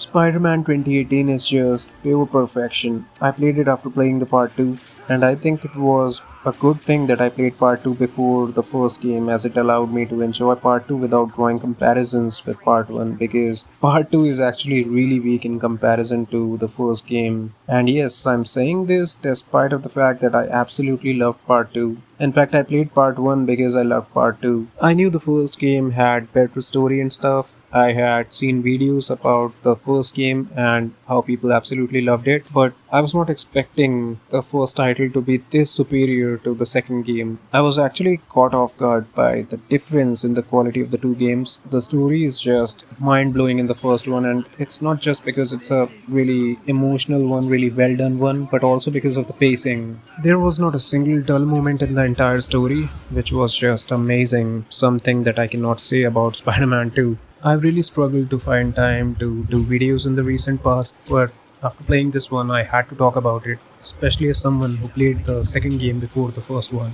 Spider-Man 2018 is just pure perfection. I played it after playing the part 2, and I think it was a good thing that I played part 2 before the first game, as it allowed me to enjoy part 2 without drawing comparisons with part 1, because part 2 is actually really weak in comparison to the first game. And yes, I'm saying this despite of the fact that I absolutely loved part 2. In fact, I played part 1 because I loved part 2. I knew the first game had better story and stuff. I had seen videos about the first game and how people absolutely loved it, but I was not expecting the first title to be this superior to the second game. I was actually caught off guard by the difference in the quality of the two games. The story is just mind blowing in the first one, and it's not just because it's a really emotional one, really well done one, but also because of the pacing. There was not a single dull moment in the entire story, which was just amazing, something that I cannot say about Spider Man 2. I've really struggled to find time to do videos in the recent past, but after playing this one, I had to talk about it, especially as someone who played the second game before the first one.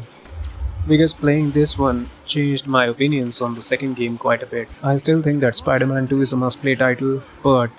Because playing this one changed my opinions on the second game quite a bit. I still think that Spider Man 2 is a must play title, but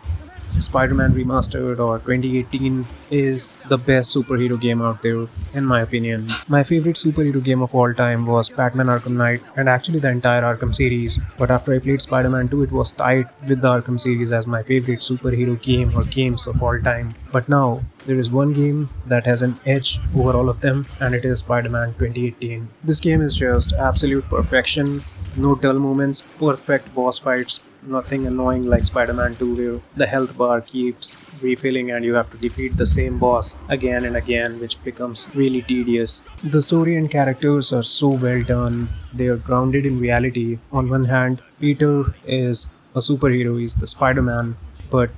Spider-Man Remastered or 2018 is the best superhero game out there, in my opinion. My favorite superhero game of all time was Batman Arkham Knight and actually the entire Arkham series. But after I played Spider-Man 2, it was tied with the Arkham series as my favorite superhero game or games of all time. But now, there is one game that has an edge over all of them, and it is Spider-Man 2018. This game is just absolute perfection, no dull moments, perfect boss fights, nothing annoying like Spider-Man 2 where the health bar keeps refilling and you have to defeat the same boss again and again, which becomes really tedious. The story and characters are so well done. They are grounded in reality. On one hand, Peter is a superhero, he's the Spider-Man, but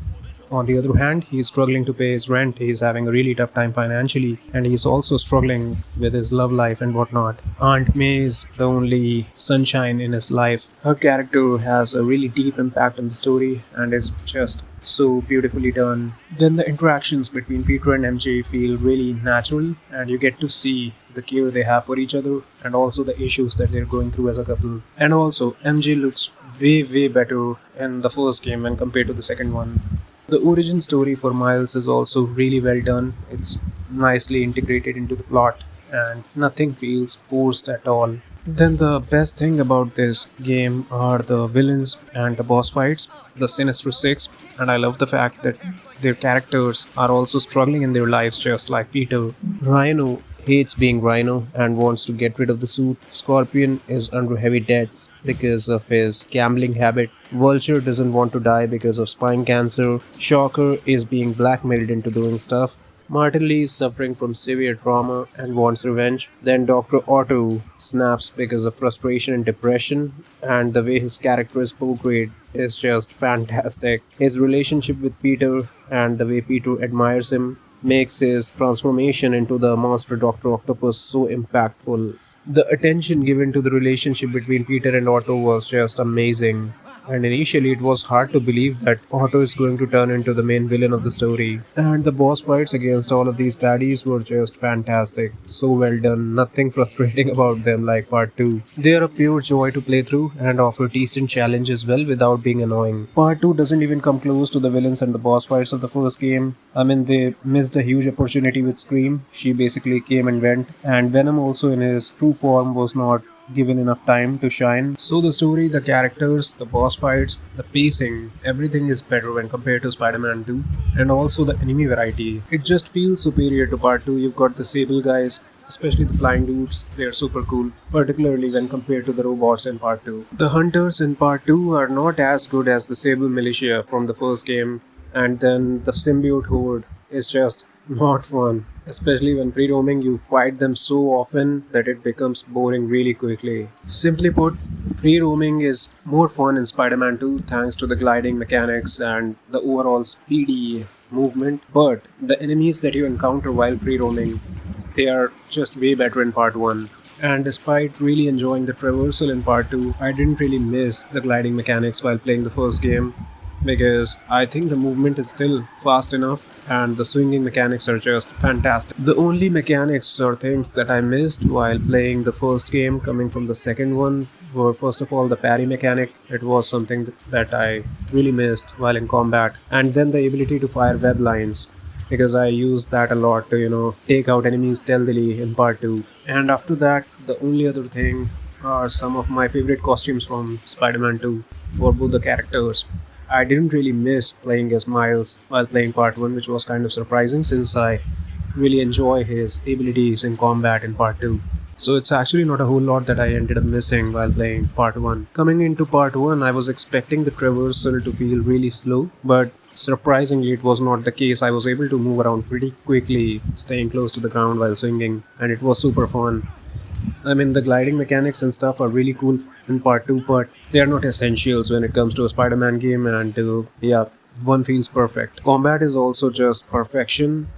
on the other hand, he's struggling to pay his rent, he's having a really tough time financially, and he's also struggling with his love life and whatnot. Aunt May is the only sunshine in his life. Her character has a really deep impact on the story and is just so beautifully done. Then the interactions between Peter and MJ feel really natural, and you get to see the care they have for each other and also the issues that they're going through as a couple. And also, MJ looks way better in the first game when compared to the second one. The origin story for Miles is also really well done. It's nicely integrated into the plot and nothing feels forced at all. Then the best thing about this game are the villains and the boss fights, the Sinister Six, and I love the fact that their characters are also struggling in their lives just like Peter. Rhino hates being Rhino and wants to get rid of the suit. Scorpion is under heavy debts because of his gambling habit. Vulture doesn't want to die because of spine cancer. Shocker is being blackmailed into doing stuff. Martin Lee is suffering from severe trauma and wants revenge. Then Dr. Otto snaps because of frustration and depression, and the way his character is portrayed is just fantastic. His relationship with Peter and the way Peter admires him makes his transformation into the monster Dr. Octopus so impactful. The attention given to the relationship between Peter and Otto was just amazing. And initially, it was hard to believe that Otto is going to turn into the main villain of the story. And the boss fights against all of these baddies were just fantastic. So well done, nothing frustrating about them like part 2. They are a pure joy to play through and offer decent challenge as well without being annoying. Part 2 doesn't even come close to the villains and the boss fights of the first game. I mean, they missed a huge opportunity with Scream. She basically came and went. And Venom also in his true form was not given enough time to shine. So the story, the characters, the boss fights, the pacing, everything is better when compared to Spider-Man 2. And also the enemy variety. It just feels superior to part 2. You've got the Sable guys, especially the flying dudes. They're super cool, particularly when compared to the robots in part 2. The hunters in part 2 are not as good as the Sable militia from the first game. And then the symbiote horde is just not fun. Especially when pre-roaming, you fight them so often that it becomes boring really quickly. Simply put, free roaming is more fun in Spider-Man 2 thanks to the gliding mechanics and the overall speedy movement, but the enemies that you encounter while free roaming, they are just way better in part 1. And despite really enjoying the traversal in part 2, I didn't really miss the gliding mechanics while playing the first game. because I think the movement is still fast enough and the swinging mechanics are just fantastic. The only mechanics or things that I missed while playing the first game coming from the second one were, first of all, the parry mechanic. It was something that I really missed while in combat, and then the ability to fire web lines, because I used that a lot to, take out enemies stealthily in part 2. And after that, the only other thing are some of my favorite costumes from Spider-Man 2 for both the characters. I didn't really miss playing as Miles while playing part 1, which was kind of surprising since I really enjoy his abilities in combat in part 2. So it's actually not a whole lot that I ended up missing while playing part 1. Coming into part 1, I was expecting the traversal to feel really slow, but surprisingly it was not the case. I was able to move around pretty quickly, staying close to the ground while swinging, and it was super fun. I mean, the gliding mechanics and stuff are really cool in part 2, but they are not essentials when it comes to a Spider Man game, and yeah, one feels perfect. Combat is also just perfection,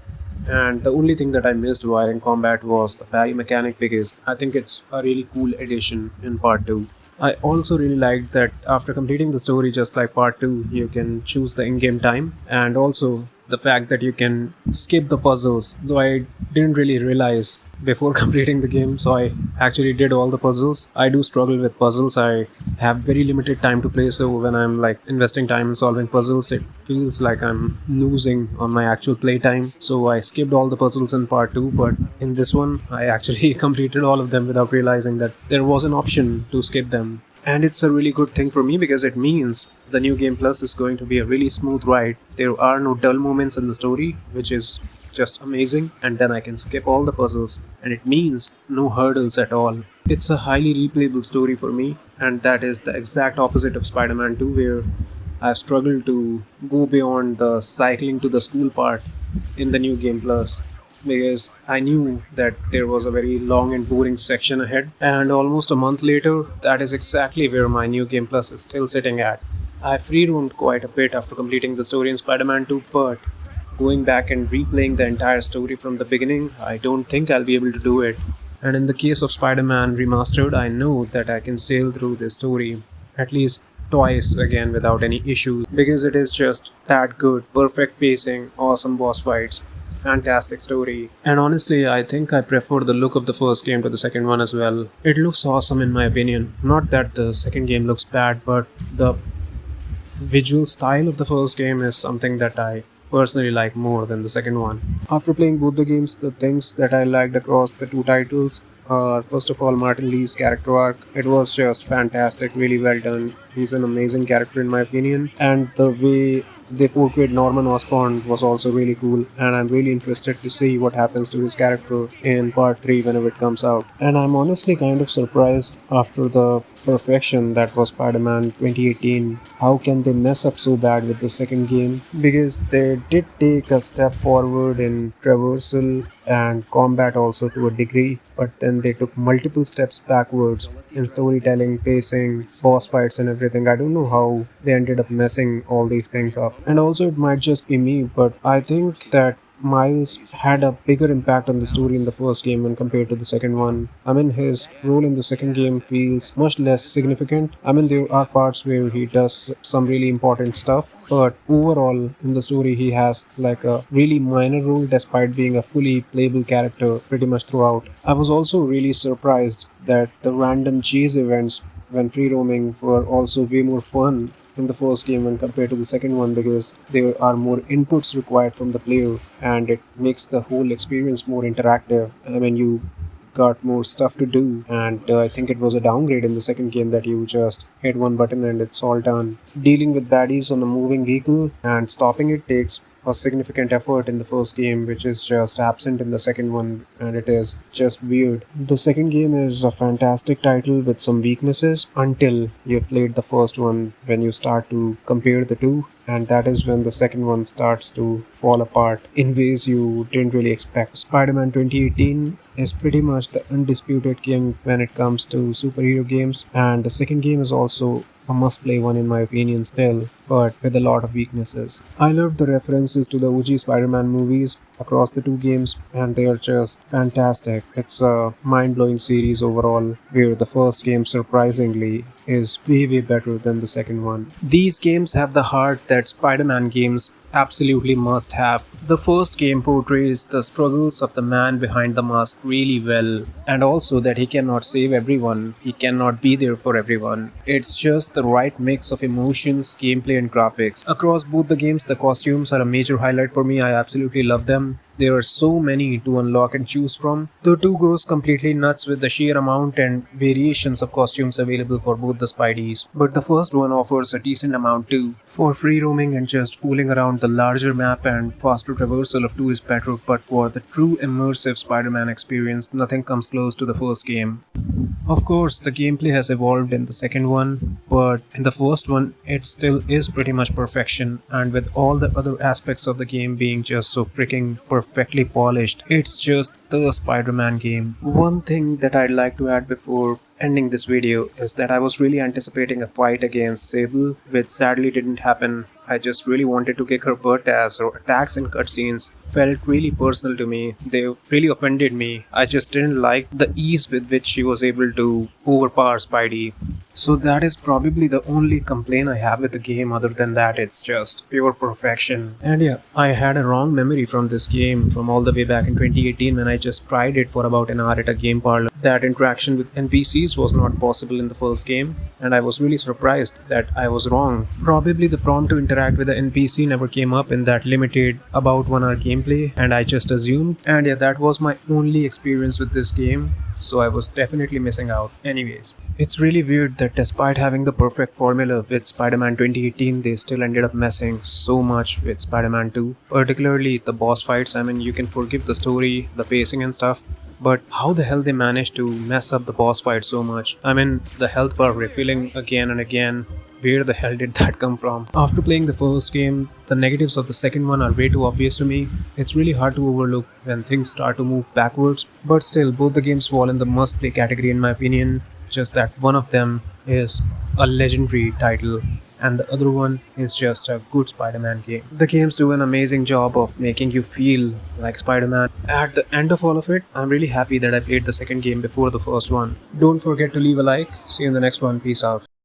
and the only thing that I missed while in combat was the parry mechanic, because I think it's a really cool addition in part 2. I also really liked that after completing the story, just like part 2, you can choose the in game time, and also the fact that you can skip the puzzles, though I didn't really realize before completing the game, so I actually did all the puzzles. I do struggle with puzzles. I have very limited time to play, so when I'm like investing time in solving puzzles, it feels like I'm losing on my actual play time. So I skipped all the puzzles in part 2, but in this one, I actually completed all of them without realizing that there was an option to skip them. And it's a really good thing for me because it means the new game plus is going to be a really smooth ride. There are no dull moments in the story, which is just amazing, and then I can skip all the puzzles, and it means no hurdles at all. It's a highly replayable story for me, and that is the exact opposite of Spider Man 2, where I struggled to go beyond the cycling to the school part in the new game plus, because I knew that there was a very long and boring section ahead, and almost a month later, that is exactly where my new game plus is still sitting at. I free roamed quite a bit after completing the story in Spider Man 2, but going back and replaying the entire story from the beginning, I don't think I'll be able to do it. And in the case of Spider Man Remastered, I know that I can sail through this story at least twice again without any issues, because it is just that good. Perfect pacing, awesome boss fights, fantastic story. And honestly, I think I prefer the look of the first game to the second one as well. It looks awesome in my opinion. Not that the second game looks bad, but the visual style of the first game is something that I personally like more than the second one. After playing both the games, the things that I liked across the two titles are, first of all, Martin Lee's character arc. It was just fantastic, really well done. He's an amazing character in my opinion, and the way they portrayed Norman Osborn was also really cool, and I'm really interested to see what happens to his character in part 3 whenever it comes out. And I'm honestly kind of surprised after the perfection that was Spider-Man 2018. How can they mess up so bad with the second game? Because they did take a step forward in traversal and combat also to a degree, but then they took multiple steps backwards in storytelling, pacing, boss fights, and everything. I don't know how they ended up messing all these things up. And also, it might just be me, but I think that Miles had a bigger impact on the story in the first game when compared to the second one. I mean, his role in the second game feels much less significant. I mean, there are parts where he does some really important stuff, but overall, in the story, he has like a really minor role despite being a fully playable character pretty much throughout. I was also really surprised that the random chase events when free roaming were also way more fun in the first game when compared to the second one, because there are more inputs required from the player and it makes the whole experience more interactive. I mean, you got more stuff to do, and I think it was a downgrade in the second game that you just hit one button and it's all done. Dealing with baddies on a moving vehicle and stopping it takes a significant effort in the first game, which is just absent in the second one, and it is just weird. The second game is a fantastic title with some weaknesses until you've played the first one, when you start to compare the two, and that is when the second one starts to fall apart in ways you didn't really expect. Spider-Man 2018 is pretty much the undisputed king when it comes to superhero games, and the second game is also a must play one in my opinion still, but with a lot of weaknesses. I love the references to the OG Spider Man movies across the two games, and they are just fantastic. It's a mind blowing series overall, where the first game surprisingly is way better than the second one. These games have the heart that Spider Man games absolutely must have. The first game portrays the struggles of the man behind the mask really well, and also that he cannot save everyone, he cannot be there for everyone. It's just the right mix of emotions, gameplay, and graphics. Across both the games, the costumes are a major highlight for me. I absolutely love them. There are so many to unlock and choose from. The 2 goes completely nuts with the sheer amount and variations of costumes available for both the Spideys. But the first one offers a decent amount too. For free roaming and just fooling around the larger map and faster traversal of 2 is better, but for the true immersive Spider-Man experience, nothing comes close to the first game. Of course, the gameplay has evolved in the second one, but in the first one, it still is pretty much perfection, and with all the other aspects of the game being just so freaking perfectly polished, it's just the Spider Man game. One thing that I'd like to add before ending this video is that I was really anticipating a fight against Sable, which sadly didn't happen. I just really wanted to kick her butt as her attacks and cutscenes felt really personal to me. They really offended me. I just didn't like the ease with which she was able to overpower Spidey. So that is probably the only complaint I have with the game. Other than that, it's just pure perfection. And yeah, I had a wrong memory from this game from all the way back in 2018 when I just tried it for about an hour at a game parlor. That interaction with NPCs was not possible in the first game, and I was really surprised that I was wrong. Probably the prompt to interact with the NPC never came up in that limited about 1 hour gameplay, and I just assumed. And yeah, that was my only experience with this game, so I was definitely missing out. Anyways, it's really weird that despite having the perfect formula with Spider-Man 2018, they still ended up messing so much with Spider-Man 2, particularly the boss fights. I mean, you can forgive the story, the pacing and stuff, but how the hell they managed to mess up the boss fight so much? I mean, the health bar refilling again and again. Where the hell did that come from? After playing the first game, the negatives of the second one are way too obvious to me. It's really hard to overlook when things start to move backwards, but still, both the games fall in the must play category in my opinion. Just that one of them is a legendary title and the other one is just a good Spider-Man game. The games do an amazing job of making you feel like Spider-Man. At the end of all of it, I'm really happy that I played the second game before the first one. Don't forget to leave a like. See you in the next one. Peace out.